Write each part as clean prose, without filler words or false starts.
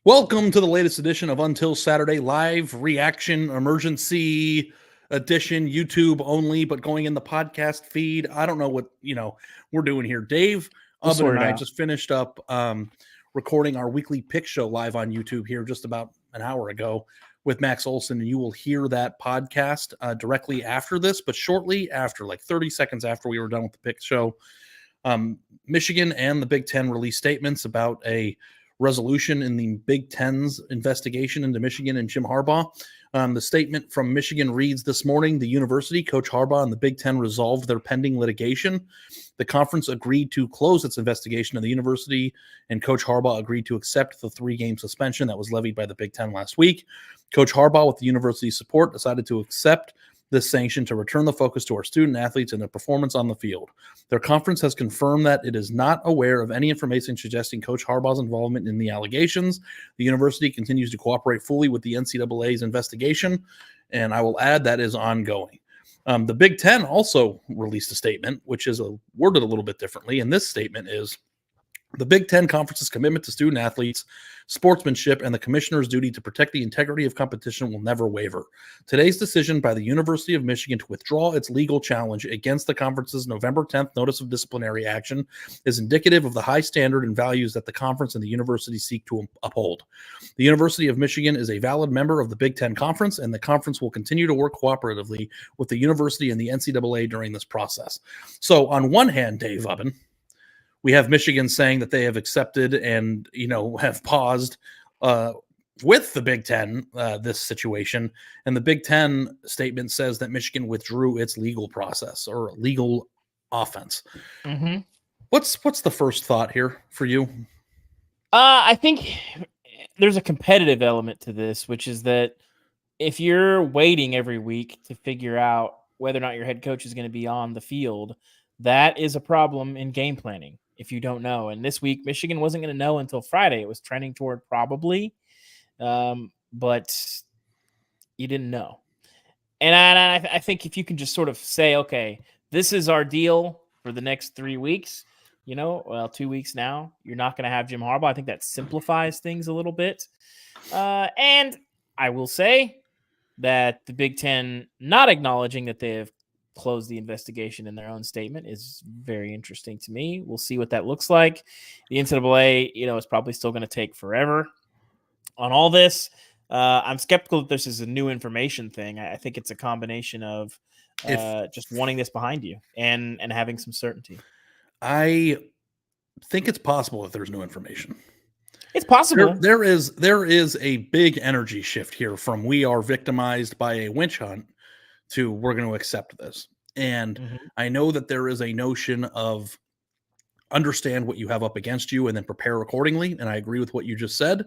Welcome to the latest edition of Until Saturday, live reaction emergency edition, YouTube only, but going in the podcast feed. I don't know what we're doing here. Dave Ubben and I just finished up recording our weekly pick show live on YouTube here just about an hour ago with Max Olson, and you will hear that podcast directly after this, but shortly after, like 30 seconds after we were done with the pick show. Michigan and the Big Ten released statements about a resolution in the Big Ten's investigation into Michigan and Jim Harbaugh. The statement from Michigan reads, this morning, the university, Coach Harbaugh, and the Big Ten resolved their pending litigation. The conference agreed to close its investigation of the university, and Coach Harbaugh agreed to accept the 3-game suspension that was levied by the Big Ten last week. Coach Harbaugh, with the university's support, decided to accept this sanction to return the focus to our student athletes and their performance on the field. Their conference has confirmed that it is not aware of any information suggesting Coach Harbaugh's involvement in the allegations. The university continues to cooperate fully with the NCAA's investigation, and I will add that is ongoing. The Big Ten also released a statement, which is worded a little bit differently, and this statement is, the Big Ten Conference's commitment to student athletes, sportsmanship, and the commissioner's duty to protect the integrity of competition will never waver. Today's decision by the University of Michigan to withdraw its legal challenge against the conference's November 10th notice of disciplinary action is indicative of the high standard and values that the conference and the university seek to uphold. The University of Michigan is a valid member of the Big Ten Conference, and the conference will continue to work cooperatively with the university and the NCAA during this process. So on one hand, Dave Ubben, we have Michigan saying that they have accepted and, have paused with the Big Ten this situation. And the Big Ten statement says that Michigan withdrew its legal process or legal offense. Mm-hmm. What's the first thought here for you? I think there's a competitive element to this, which is that if you're waiting every week to figure out whether or not your head coach is going to be on the field, that is a problem in game planning. If you don't know. And this week, Michigan wasn't going to know until Friday. It was trending toward probably, but you didn't know. And I think if you can just sort of say, okay, this is our deal for the next 3 weeks, 2 weeks now, you're not going to have Jim Harbaugh. I think that simplifies things a little bit. And I will say that the Big Ten not acknowledging that they have close the investigation in their own statement is very interesting to me. We'll see what that looks like. The NCAA, is probably still going to take forever on all this. I'm skeptical that this is a new information thing. I think it's a combination of just wanting this behind you and having some certainty. I think it's possible that there's new information. It's possible. There is a big energy shift here from we are victimized by a witch hunt to we're going to accept this. And I know that there is a notion of understand what you have up against you and then prepare accordingly. And I agree with what you just said.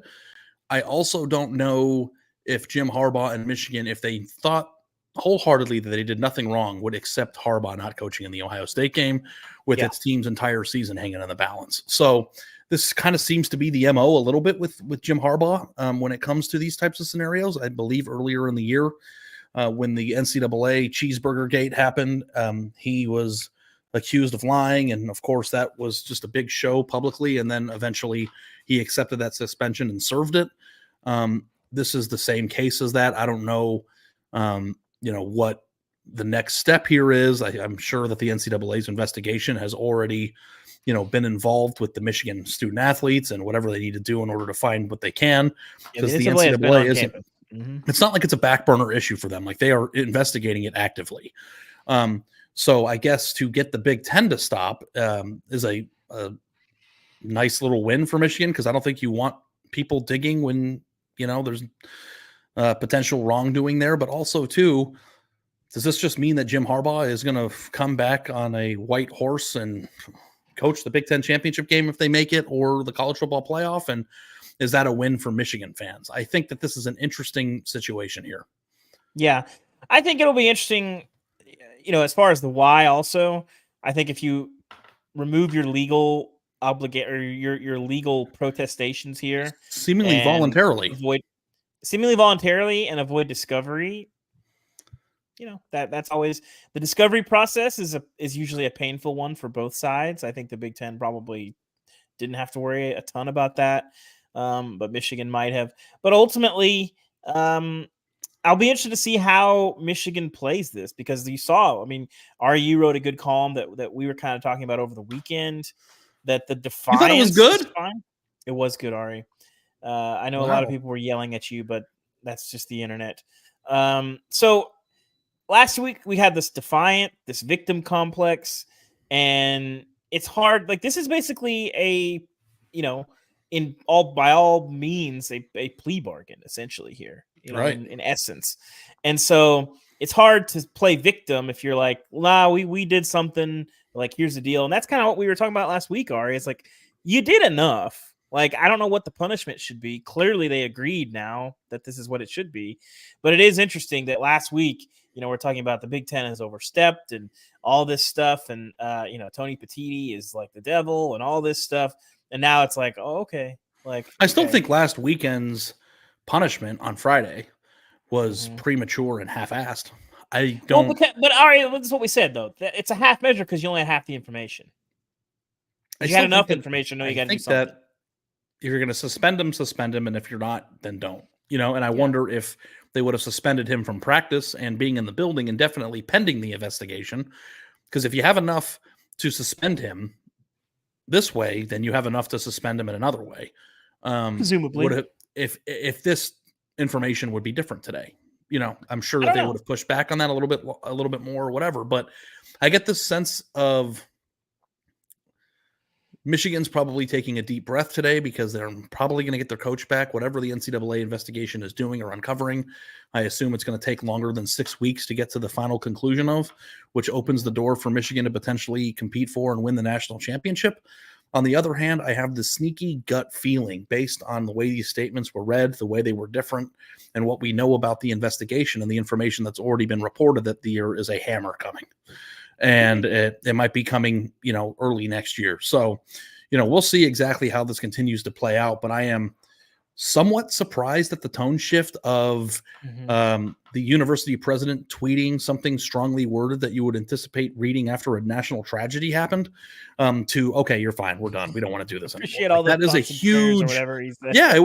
I also don't know if Jim Harbaugh and Michigan, if they thought wholeheartedly that they did nothing wrong, would accept Harbaugh not coaching in the Ohio State game with its team's entire season hanging on the balance. So this kind of seems to be the MO a little bit with Jim Harbaugh when it comes to these types of scenarios. I believe earlier in the year, when the NCAA cheeseburger gate happened, he was accused of lying. And of course, that was just a big show publicly. And then eventually he accepted that suspension and served it. This is the same case as that. I don't know, what the next step here is. I'm sure that the NCAA's investigation has already, been involved with the Michigan student athletes and whatever they need to do in order to find what they can. Because the NCAA isn't. It's not like it's a back burner issue for them. Like they are investigating it actively. So I guess to get the Big Ten to stop is a nice little win for Michigan, because I don't think you want people digging when, there's potential wrongdoing there. But also, too, does this just mean that Jim Harbaugh is going to come back on a white horse and coach the Big Ten championship game if they make it, or the college football playoff? And is that a win for Michigan fans? I think that this is an interesting situation here. Yeah, I think it'll be interesting, as far as the why also. I think if you remove your legal your legal protestations here, seemingly voluntarily and avoid discovery, that's always the discovery process is usually a painful one for both sides. I think the Big Ten probably didn't have to worry a ton about that. but Michigan might have. But ultimately, I'll be interested to see how Michigan plays this, because you saw, I mean, RU wrote a good column that we were kind of talking about over the weekend, that the You thought it was defiance is good? fine. It was good, Ari. I know a lot of people were yelling at you, but that's just the internet. So last week we had this defiant, this victim complex, and it's hard. Like, this is basically a, by all means, a plea bargain essentially here, Right. in essence. And so it's hard to play victim if you're like, nah, we did something, like, here's the deal. And that's kind of what we were talking about last week, Ari. It's like, you did enough. Like, I don't know what the punishment should be. Clearly they agreed now that this is what it should be. But it is interesting that last week, we're talking about the Big Ten has overstepped and all this stuff. And, Tony Petitti is like the devil and all this stuff. And now it's like, oh, okay. Like, I still think last weekend's punishment on Friday was premature and half-assed. I don't. Well, but all right, that's what we said, though. It's a half measure because you only had half the information. You had enough information. No, you got to do something. That if you're going to suspend him, and if you're not, then don't. And I wonder if they would have suspended him from practice and being in the building indefinitely pending the investigation. Because if you have enough to suspend him this way, then you have enough to suspend him in another way. Presumably, if this information would be different today, I'm sure that they would have pushed back on that a little bit more or whatever. But I get this sense of Michigan's probably taking a deep breath today because they're probably going to get their coach back, whatever the NCAA investigation is doing or uncovering. I assume it's going to take longer than 6 weeks to get to the final conclusion of, which opens the door for Michigan to potentially compete for and win the national championship. On the other hand, I have this sneaky gut feeling based on the way these statements were read, the way they were different, and what we know about the investigation and the information that's already been reported, that there is a hammer coming. And it might be coming, early next year. So, we'll see exactly how this continues to play out. But I am somewhat surprised at the tone shift of the university president tweeting something strongly worded that you would anticipate reading after a national tragedy happened, to, okay, you're fine. We're done. We don't want to do this anymore. All that is a huge, yeah,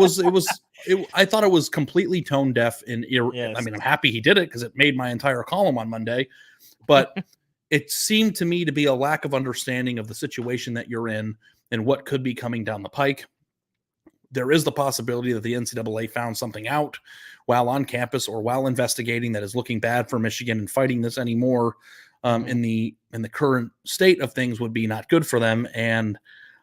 I thought it was completely tone deaf and yes. I mean, I'm happy he did it because it made my entire column on Monday, but it seemed to me to be a lack of understanding of the situation that you're in and what could be coming down the pike. There is the possibility that the NCAA found something out while on campus or while investigating that is looking bad for Michigan, and fighting this anymore in the current state of things would be not good for them. And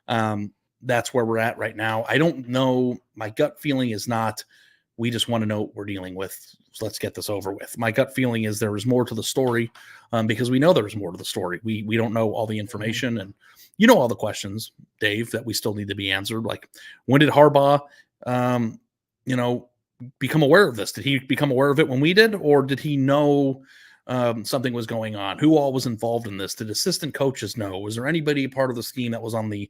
that's where we're at right now. I don't know. My gut feeling is not, we just want to know what we're dealing with. So let's get this over with. My gut feeling is there is more to the story, because we know there's more to the story. We don't know all the information, and all the questions, Dave, that we still need to be answered. Like, when did Harbaugh, become aware of this? Did he become aware of it when we did, or did he know something was going on? Who all was involved in this? Did assistant coaches know? Was there anybody part of the scheme that was on the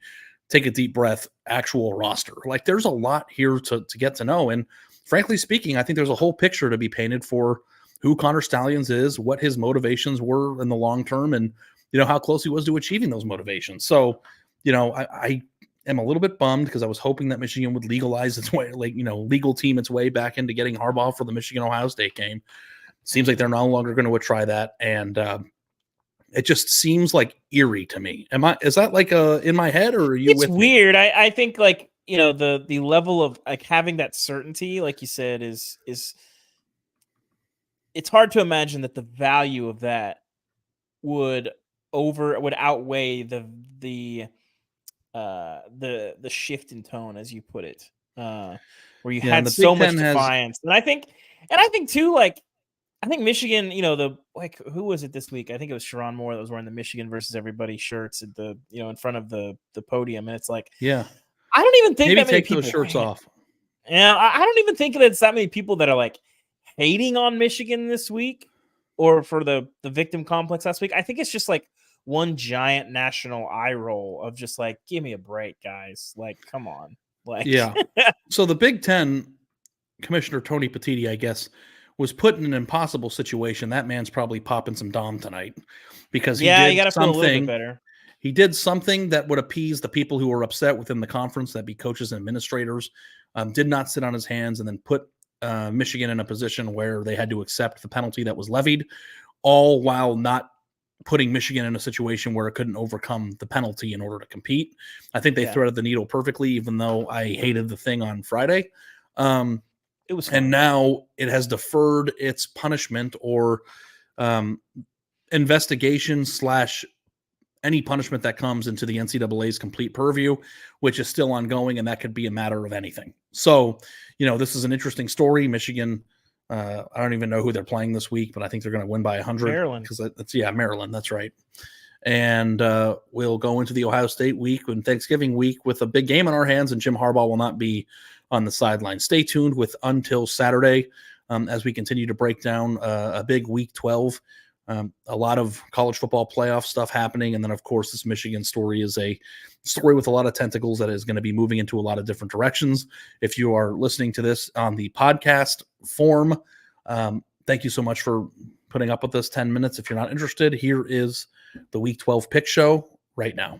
take a deep breath actual roster? Like, there's a lot here to get to know. And frankly speaking, I think there's a whole picture to be painted for who Connor Stalions is, what his motivations were in the long term, and how close he was to achieving those motivations. So, I am a little bit bummed because I was hoping that Michigan would legalize its way, legal team its way back into getting Harbaugh for the Michigan-Ohio State game. Seems like they're no longer going to try that, and it just seems like eerie to me. Is that like in my head, or are you? It's weird. I think the level of like having that certainty, like you said, is it's hard to imagine that the value of that would outweigh the shift in tone, as you put it, where you had so much defiance. And I think too, like, I think Michigan, who was it this week? I think it was Sharon Moore that was wearing the Michigan versus everybody shirts at the, in front of the podium. And it's like, yeah, I don't even think maybe that many take people those shirts off. Yeah, I don't even think that it's that many people that are like hating on Michigan this week or for the victim complex last week. I think it's just like one giant national eye roll of just like, give me a break, guys. Like, come on. Like, yeah. So the Big Ten Commissioner Tony Petitti, I guess, was put in an impossible situation. That man's probably popping some Dom tonight because he did gotta something. feel a little bit better. He did something that would appease the people who were upset within the conference, that be coaches and administrators. Did not sit on his hands and then put Michigan in a position where they had to accept the penalty that was levied, all while not putting Michigan in a situation where it couldn't overcome the penalty in order to compete. I think they threaded the needle perfectly, even though I hated the thing on Friday. It was fun. And now it has deferred its punishment or investigation / any punishment that comes into the NCAA's complete purview, which is still ongoing, and that could be a matter of anything. So, this is an interesting story. Michigan, I don't even know who they're playing this week, but I think they're going to win by 100. Maryland. Because Maryland, that's right. And we'll go into the Ohio State week and Thanksgiving week with a big game in our hands, and Jim Harbaugh will not be on the sideline. Stay tuned with Until Saturday as we continue to break down a big Week 12. A lot of college football playoff stuff happening. And then, of course, this Michigan story is a story with a lot of tentacles that is going to be moving into a lot of different directions. If you are listening to this on the podcast form, thank you so much for putting up with this 10 minutes. If you're not interested, here is the Week 12 pick show right now.